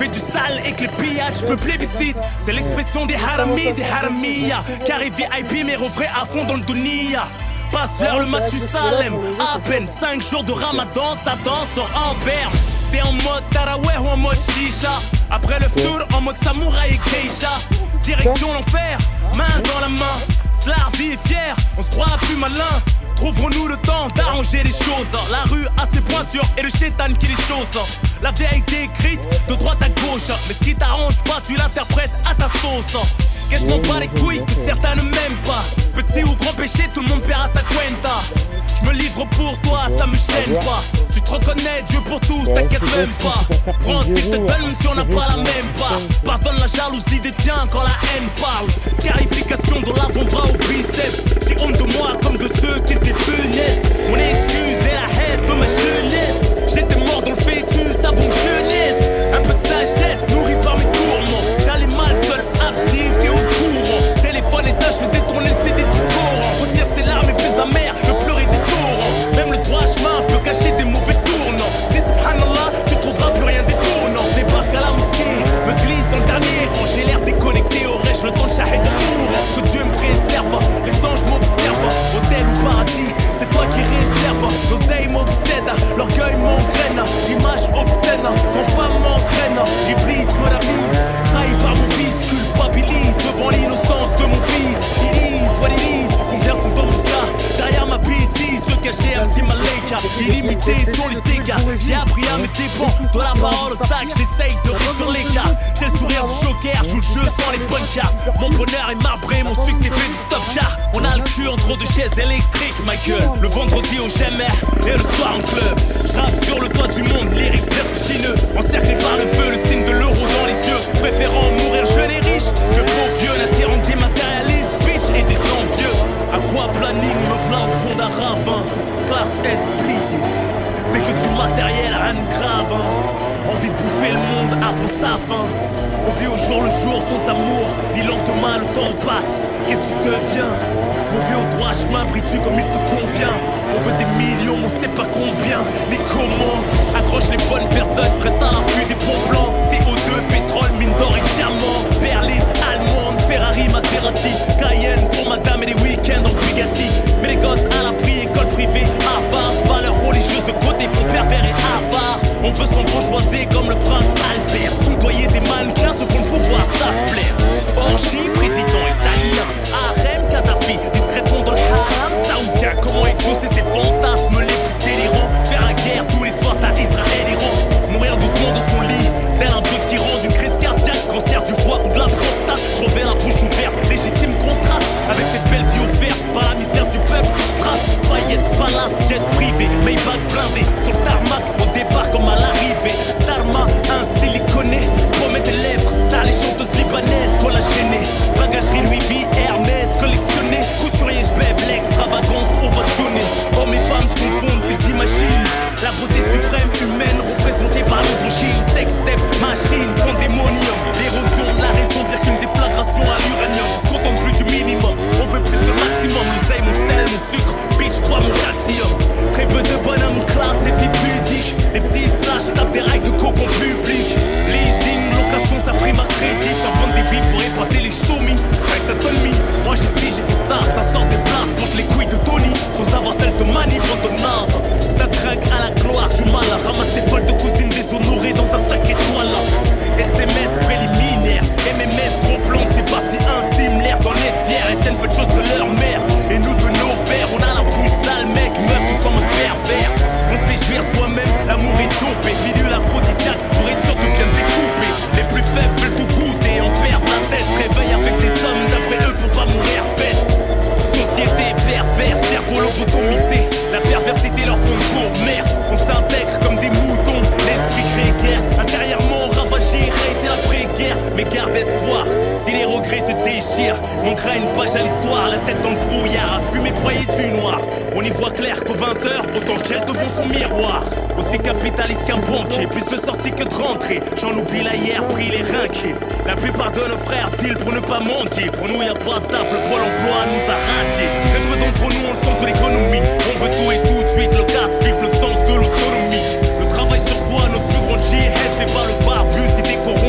fais du sale et que les pillages me plébiscitent. C'est l'expression des haramis, des haramiyas. Carré VIP mais refrais à fond dans le dunia. Passe l'heure le Mathusalem. À peine 5 jours de ramadan, ça danse en berbe. T'es en mode taraweh ou en mode shisha. Après le tour en mode samouraï et geisha. Direction l'enfer, main dans la main. Cela vie est fière, on se croit plus malin. Trouverons-nous le temps d'arranger les choses. La rue a ses pointures et le chétan qui les chose. La vérité écrite de droite à gauche. Mais ce qui t'arrange pas, tu l'interprètes à ta sauce. Que je m'en bats les couilles que certains ne m'aiment pas. Petit ou grand péché, tout le monde paiera sa cuenta. Je me livre pour toi, ça me gêne pas. Tu te reconnais, Dieu pour tous, t'inquiète même pas. Prends ce qu'il te donne même si on n'a pas la même part. Pardonne la jalousie des tiens quand la haine parle. Scarification dans l'avant-bras au biceps. J'ai honte de moi comme de ceux qui se défunestent. Mon excuse est la haine de ma jeunesse. J'étais mort dans le fœtus avant que je naisse. Un peu de sagesse nourri par mes tourments. J'allais mal seul, abside et au courant. Téléphone éteint, je faisais tourner le CD du Coran. Retenir ses larmes est plus amères que pleurer des torrents. Même le droit chemin peut cacher des mauvais tournants. Dis subhanallah, tu trouveras plus rien d'étonnant. Débarque à la mosquée, me glisse dans le dernier rang. J'ai l'air déconnecté, aurais-je le temps de shahid en que Dieu me préserve, les anges m'observent. Hôtel ou paradis, c'est toi qui réserve. L'oseille m'obsède, l'orgueil m'engraine. L'image obscène, quand femme m'entraîne. Iblis me la mise, trahi par mon vice. Culpabilise devant l'innocence de mon fils. Iris, Walilis, combien sont dans mon cas? Derrière ma bêtise, ceux cachés à Mzimaleika. Illimités sont les dégâts. J'ai appris à mes dépens, de la parole au sac, j'essaye de réduire les cas. J'ai le sourire du joker, joue le jeu sans les bonnes cartes. Mon bonheur est marbré, mon succès fait du stop car on a le cul en trop de chaises électriques, ma gueule. Le vendredi au GMR et le soir en club. Je rappe sur le toit du monde, lyrics vertigineux. Encerclé par le feu, le signe de l'euro dans les yeux. Préférant mourir jeune et riche que pauvre vieux, l'attirant des matérialistes, bitch et des envieux. Aquaplaning me v'là au fond d'un ravin. Classe S pliée, ce n'est que du matériel, rien de grave hein. Envie de bouffer le monde avant sa fin. On vit au jour le jour sans amour, ni lendemain le temps passe. Qu'est-ce que tu deviens? On vit au droit chemin, bris-tu comme il te convient. On veut des millions, on sait pas combien, ni comment. Accroche les bonnes personnes, reste à l'affût des bons plans. CO2, pétrole, mine d'or et diamants. Berlin, allemande, Ferrari, Maserati, Cayenne pour madame et les week-ends en Bugatti. Mais les gosses à l'abri, école privée, Harvard. Valeurs religieuses de côté font pervers et avares. On veut son bourgeoisie comme le prince Albert. Soudoyer des mannequins, ce qu'on pouvoir savent plaire. Orgie, président italien, harem, Kadhafi, discrètement dans le haram saoudien. Comment exaucer ces fantasmes les plus délirants? Faire la guerre tous les soirs, t'as Israël, Iran. Mourir doucement de son lit, tel un peu tyran. D'une crise cardiaque, cancer du foie ou de la prostate. Crever la bouche ouverte, légitime contraste avec cette belle vie offerte par la misère du peuple. Strass, paillettes, palace, jet privé, Maybach blindé sur le tarmac, au départ comme à l'arrivée. Tarma, un siliconé, promet des lèvres, t'as les chanteuses libanaises, collagénées. Bagagerie Louis V, Hermès, collectionné. Couturier, j'bève l'extravagance ovationnée. Hommes et femmes se confondent, ils imaginent la beauté suprême humaine représentée par l'androgyne. Sex, step, machine, pandémonium. L'érosion de la raison, pire qu'une déflagration à l'uranium. On se contente plus du minimum, on veut plus que le maximum. L'oseille, mon sel, mon sucre, bitch, bois mon calcium. Très peu de bonhommes classe et filles pudiques. Les petits slash tapent des règles de cocon public. Leasing, location, ça frime à crédit. Ça vend des vies pour épater les ch'toumis. Avec sa tonne. Moi j'ai fait ça, ça sort des places. Porte les couilles de Tony, sans avoir celle de Manny, vente de naze. Ça craque à la gloire du mal. Ramasse des folles de cousines déshonorées dans un sac étoile. SMS préliminaire, MMS, gros plante, c'est pas si intime. L'air dans les fiers, elles tiennent peu de choses de leur mère. Et nous de nos pères, on a la bouche sale, mec, meuf, tous en mode pervers. On se fait jouir soi-même, l'amour est dopé. Bidule aphrodisiaque pour être sûr de bien découper. Les plus faibles veulent tout goûter, on perd la tête. Réveille avec des hommes d'après eux pour pas mourir bête. Société perverse, cerveau lobotomisé. La perversité leur fond de commerce. On s'intègre comme des moutons, l'esprit grégaire. Intérieurement ravagé, c'est l'après-guerre. Mais garde espoir, si les regrets te déchirent. Manquera une page à l'histoire, la tête dans le brouillard. À fumer broyer du noir. On y voit clair qu'aux 20h, autant qu'elle devant son miroir. Aussi capitaliste qu'un banquier, plus de sorties que de rentrées. J'en oublie la hier, pris les rinqués. La plupart de nos frères deal pour ne pas mentir. Pour nous y'a pas de taf, le pôle emploi nous a radiés. Très peu d'entre nous ont le sens de l'économie. On veut tout et tout de suite, le casse-pif, notre sens de l'autonomie. Le travail sur soi, notre plus grande jihad. Fais pas le barbu si t'es corrompu.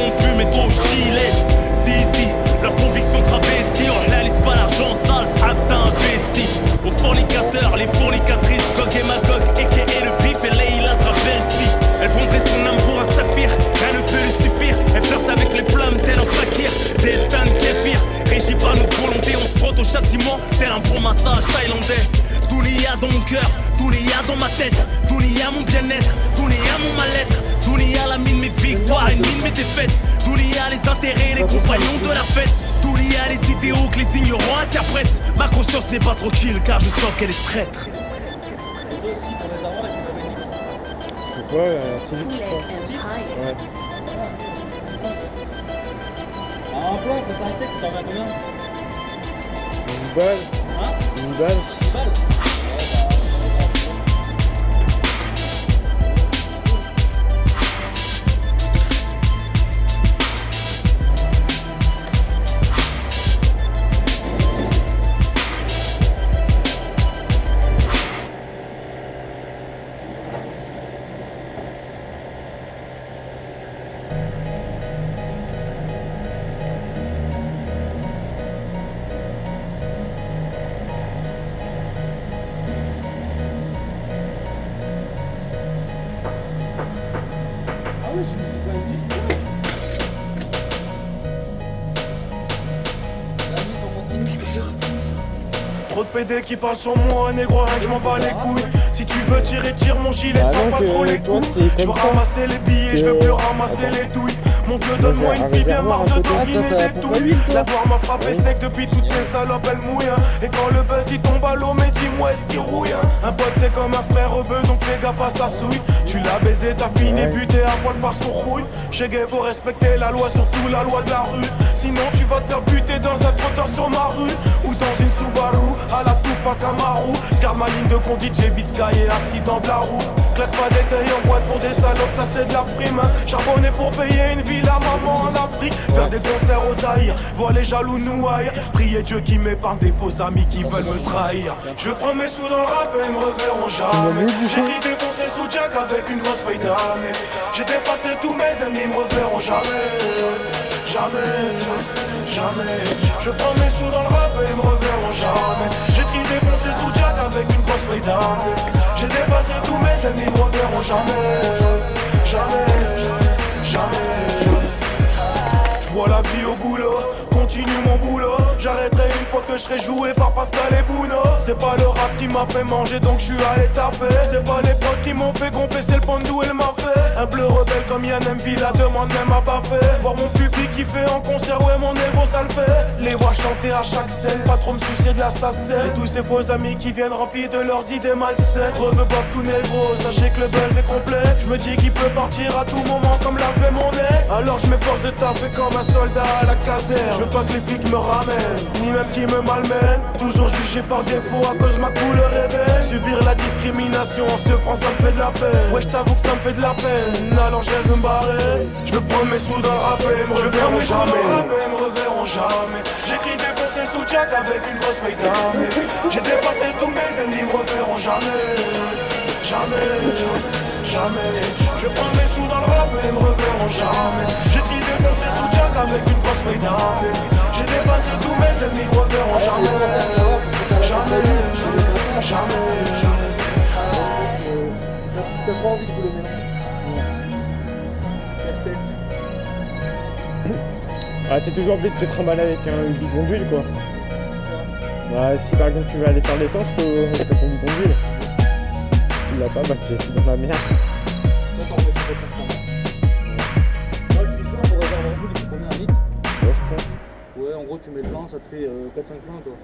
les ignorants interprètent. Ma conscience n'est pas tranquille car je sens qu'elle est traître. C'est quoi c'est lui, je crois. Ouais. Un plan, quand t'as un sec, t'en as combien? Une balle. Hein? Une balle. Une balle. Trop de PD qui parlent sur moi, négro, rien que je m'en bats les couilles. Si tu veux tirer, tire mon gilet sans pas trop les coups. Je veux ramasser les billets, je veux plus ramasser les douilles. Mon Dieu, donne-moi une fille bien marre de doguiner des douilles. La gloire m'a frappé sec depuis toutes ces salopes, elle mouille. Et quand le buzz il tombe à l'eau, mais dis-moi est-ce qu'il rouille? Un pote c'est comme un frère rebeu, donc fais gaffe à sa souille. Tu l'as baisé, t'as fini buté à poil par son rouille. Chez Gay, faut respecter la loi, surtout la loi de la rue. Sinon tu vas te faire buter dans un trottoir sur ma rue. Ou dans une Subaru, à la Tupac Amaru. Car ma ligne de conduite, j'évite Sky et accident de la route. Claque pas d'écueil en boîte pour des salopes, ça c'est de la prime. Charbonner pour payer une ville à maman en Afrique. Faire des concerts aux Zaïre, voir les jaloux nous haïr. Prier Dieu qui m'épargne des faux amis qui veulent me trahir. Je prends mes sous dans le rap et ils me reverront jamais. J'ai défoncé sous Jack avec une grosse feuille d'année. J'ai dépassé tous mes ennemis, ils me reverront jamais. Jamais, jamais. Je prends mes sous dans le rap et ils me reverront jamais. J'ai défoncé sous Jack avec une grosse feuille d'année. J'ai dépassé tous mes ennemis, ils me reverront jamais. Jamais, jamais. J'bois la vie au goulot, continue mon boulot. J'arrêterai une fois que je serai joué par Pascal et Bouno. C'est pas le rap qui m'a fait manger donc je suis à étaper. C'est pas les potes qui m'ont fait gonfler, c'est le pandou et le mafé. Un bleu rebelle comme Yann MV, la demande même à pas fait. Voir mon public qui fait en concert, ouais mon ego ça le fait. Les voir chanter à chaque scène, pas trop me soucier de la sacelle. Et tous ces faux amis qui viennent remplis de leurs idées malsaines. Reveux pas tout négro, sachez que le buzz est complet. Je me dis qu'il peut partir à tout moment comme l'a fait mon ex. Alors je m'efforce de taper comme un soldat à la caserne. Je veux pas que les flics me ramènent, ni même qui me malmènent. Toujours jugé par défaut à cause de ma couleur est belle. Subir la discrimination en se France ça me fait de la peine. Ouais je t'avoue que ça me fait de la peine. Alors je vais me barrer. Je veux prendre mes sous dans le rap et me reverront jamais. J'écris défoncé sous Jack avec une grosse feuille d'armée. J'ai dépassé tous mes ennemis, me reverront jamais. Jamais, jamais. Je prends mes sous dans le rap et me reverront jamais. J'écris défoncé sous Jack avec une grosse feuille d'armée. J'ai dépassé tous mes ennemis, me reverront jamais. Jamais, jamais. T'as pas envie de vous le mélanger? Ah, t'es toujours obligé de te trimballer avec un bidon d'huile quoi. Bah, si par exemple tu veux aller faire l'essence, faut faire ton bidon d'huile. Si tu l'as pas, bah c'est dans la merde. Attends, on va faire ça. Moi je suis sûr pour réserver un boule, il faut combien, un litre? Ouais, je pense. Ouais, en gros tu mets le plein, ça te fait 4-5 pleins toi.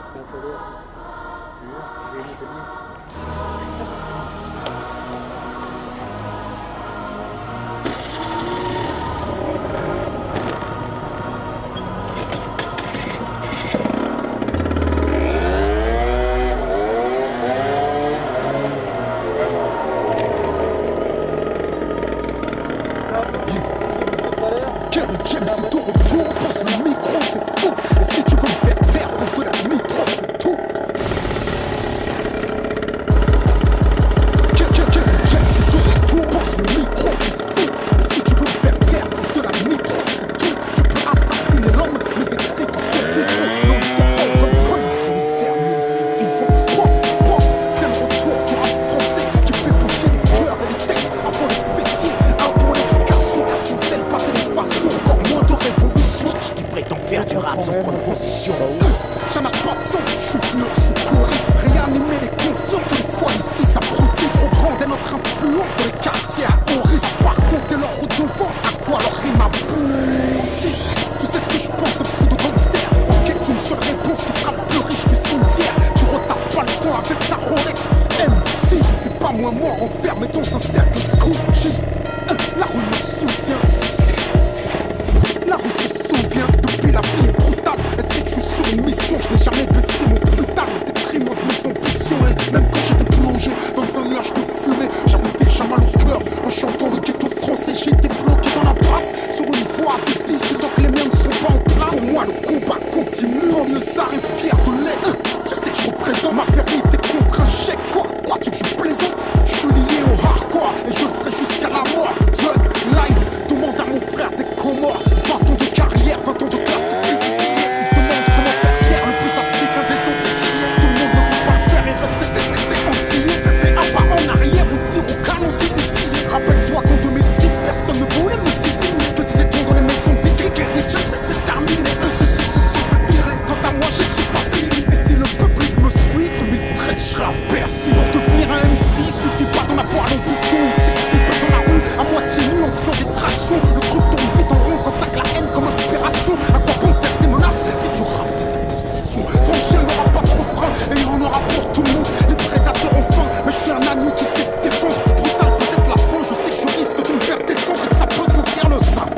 Je suis en chaleur. Je vais monter bien. C'est ton retour, pose le micro, t'es fou. Et si tu veux me faire taire, pose de la nitro, c'est tout. C'est ton retour, pose le micro, t'es fou. Et si tu veux me faire taire, pose de la nitro, c'est tout. Tu peux assassiner l'homme, mais c'est écrit que c'est vivant. Non, tiens pas comme conne, solitaire, mais c'est vivant. Pop, pop, c'est le retour du rap français qui fait bouger les cœurs et les têtes avant les fessiers. Un pour l'éducation, car sans celle, pas de façon. Encore moins de révolution qui prétend faire du rap sans prendre position. Ça n'a pas de sens, je suis venu au secouriste. Réanimer les consciences, une fois ici ça broutisse. On prend notre influence dans les quartiers à haut risque. Par contre, leur redevance, à quoi leur Crois-moi, moi, enfermé dans un cercle Gucci. La rue me soutient. La rue se souvient. Depuis la vie est brutale. Elle sait que je suis sur une mission. Je n'ai jamais baissé mon futal au détriment de mes ambitions. Et même quand j'étais plongé dans un nuage de fumée, j'avais déjà mal au cœur en chantant le ghetto français. J'étais bloqué dans la passe sur une voie de 6 tant que les miens ne seront pas en place. Pour moi, le combat continue. Banlieusard est fier de l'être. Tu sais que je représente ma vérité contre un chèque. Crois-tu que je plaisante? Je suis lié au hardcore et je le serai jusqu'à la mort. Thug life, demande à mon frère des Comores. 20 ans de carrière, 20 ans de classe. Ils se demandent comment faire taire le plus africain des Antilles. Tout le monde ne peut pas le faire et rester antillais. Fais un pas en arrière ou tire au canon, si. Rappelle-toi qu'en 2006, personne ne voulait me saisir. Que disait-on dans les maisons de disques? Guerrier, c'est terminé. Eux se sont fait virer. Quant à moi, j'ai pas fini. Et si le public me suit, 2013, je serai à Bercy. Pour devenir un MC, suffit pas d'en avoir l'ambition. C'est que c'est pas dans la rue, à moitié nu en faisant des tractions. Le truc tourne vite en rond quand t'as que la haine comme inspiration. À quoi bon faire des menaces si tu rappes de tes positions? Franchir, il n'y aura pas de refrain et il y en aura pour tout le monde. Les prédateurs ont faim, mais je suis un anu qui sait se défendre. Brutal, peut-être la fin, je sais que je risque de me faire descendre et que ça peut sentir le sapin.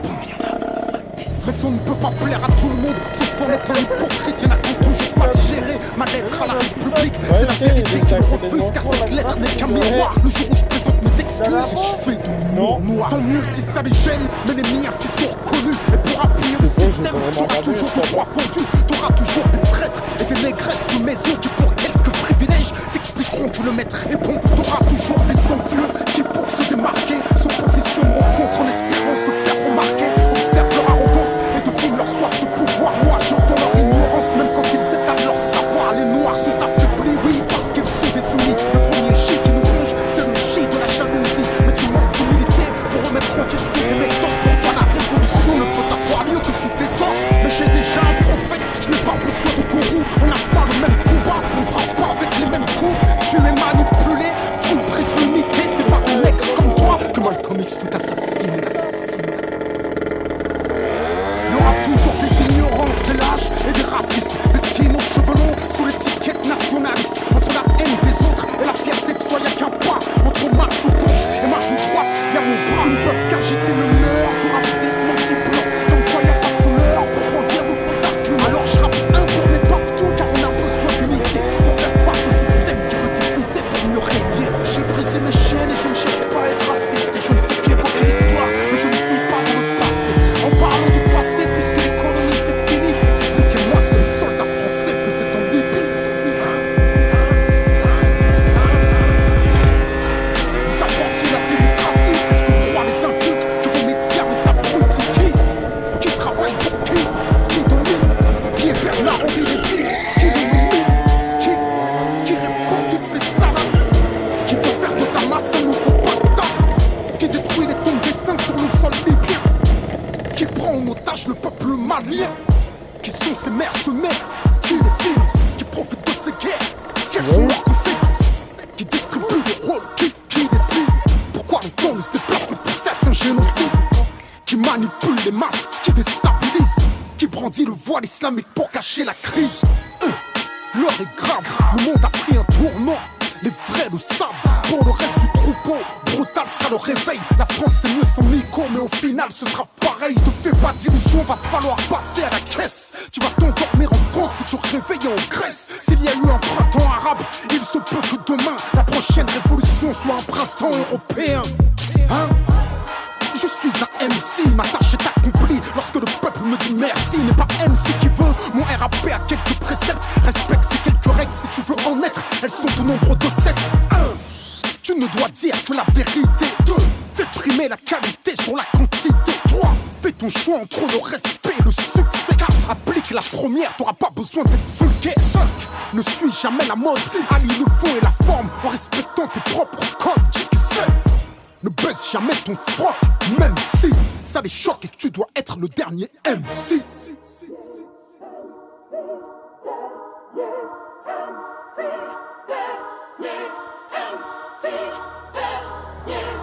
Mais on ne peut pas plaire à tout le monde, sauf en étant hypocrite. Y'en a qui n'ont toujours pas digéré ma lettre à la République. C'est la vérité qui me refuse, car cette lettre n'est qu'un miroir. Le jour où je présente mes excuses, je fais de l'humour noir. Tant mieux si ça les gêne, mais les miens s'y sont reconnus. Et pour appuyer le système, t'auras toujours des droits fondus. T'auras toujours des traîtres et des négresses de maison qui, pour quelques privilèges, t'expliqueront que le maître est bon. T'auras toujours des envieux qui, pour se démarquer, se positionneront contre en espérant se faire remarquer. Observe leur arrogance et devine leur soif de pouvoir. Moi, j'entends leur ignorance, même quand ils étalent leur savoir. Les noirs sont affaiblis, oui, parce qu'ils sont désunis. Le premier chi qui nous ronge, c'est le chi de la jalousie. Mais tu manques d'humilité pour remettre en question tes méthodes. Pour toi, la révolution ne peut avoir lieu que sous tes ordres. Mais j'ai déjà un prophète, je n'ai pas besoin de gourou. On n'a pas le même combat, on frappe pas avec les mêmes coups. Tu es manipulé, tu brises l'unité. C'est pas des nègres comme toi que Malcolm X fut assassiné. Il y aura toujours des ignorants, des lâches et des racistes, des skins aux cheveux longs sous l'étiquette nationaliste. Entre la haine des autres et la fierté de soi, y'a qu'un pas. Entre marche ou gauche et marche ou droite, y'a mon bras. Ils ne peuvent qu'agiter le meurtre du racisme anti-blanc. Comme quoi y'a pas de couleur pour brandir de faux arguments. Alors je rappe un pour mes partout, car on a besoin d'unité pour faire face au système qui veut diviser pour mieux régner. J'ai brisé mes chaînes et je ne cherche pas à être raciste. Et je ne fais qu'évoquer l'histoire, mais je ne vis pas dans le passé. En parlant du passé, puisque les colonies c'est fini, expliquez-moi ce que les soldats français faisaient en Libye. Vous apportiez la démocratie, c'est ce que croient les incultes. Que vos médias ont abruti qui travaille pour qui domine, qui est Bernard-Henri Lévy, qui domine, qui répand toutes ces salades, qui veut faire de ta masse un nouveau Bagdad, qui détruit les tombes destins sur le sol libyen, qui prend en otage le peuple malien. Qui sont ces mercenaires, qui les financent, qui profitent de ces guerres, quelles sont leurs conséquences, qui distribuent les rôles, qui décide pourquoi le temps ne se déplace que pour certains génocides, qui manipule les masses, qui déstabilise, qui brandit le voile islamique pour cacher la crise. L'heure est grave, le monde a pris un tournant. Les vrais le savent, pour le reste du troupeau, brutal ça le réveille. La France c'est mieux sans Nico, mais au final ce sera pareil. Te fais pas d'illusions, va falloir passer à la caisse. Tu vas t'endormir en France et te réveiller en Grèce. S'il y a eu un printemps arabe, il se peut que demain la prochaine révolution soit un printemps européen. Hein? Je suis un MC, ma tâche est accomplie. Lorsque le peuple me dit merci, n'est pas MC qui veut mon RAP à quelques préceptes. Respecte ces quelques règles si tu veux en être. Elles sont au nombre de 7. 1. Tu ne dois dire que la vérité. 2. Fais primer la qualité sur la quantité. 3. Fais ton choix entre le respect et le succès. 4. Applique la première, t'auras pas besoin d'être vulgaire. 5. Ne suis jamais la mode. 6. Allie le fond et la forme en respectant tes propres codes. 7. Ne baisse jamais ton froc, même si ça les choque et que tu dois être le dernier MC. Yeah.